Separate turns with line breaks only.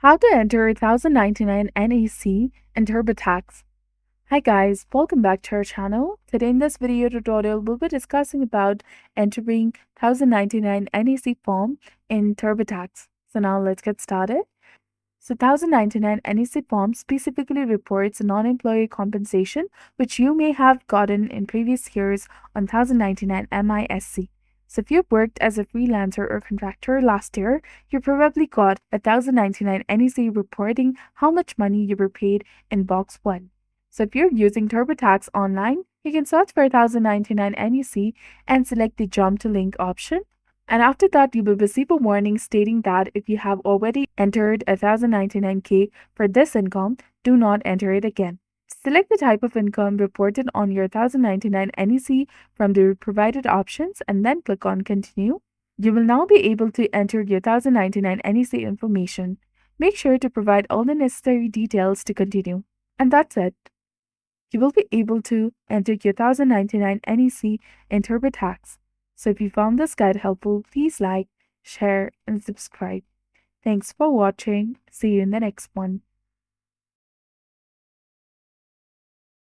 How to enter 1099 NEC in TurboTax. Hi guys, welcome back to our channel. Today in this video tutorial, we'll be discussing about entering 1099 NEC form in TurboTax. So now let's get started. So 1099 NEC form specifically reports non-employee compensation, which you may have gotten in previous years on 1099 MISC. So if you've worked as a freelancer or contractor last year, you probably got a 1099 NEC reporting how much money you were paid in box 1. So if you're using TurboTax online, you can search for 1099 NEC and select the Jump to Link option. And after that, you will receive a warning stating that if you have already entered 1099K for this income, do not enter it again. Select the type of income reported on your 1099 NEC from the provided options and then click on Continue. You will now be able to enter your 1099 NEC information. Make sure to provide all the necessary details to continue. And that's it. You will be able to enter your 1099 NEC in TurboTax. So if you found this guide helpful, please like, share, and subscribe. Thanks for watching. See you in the next one.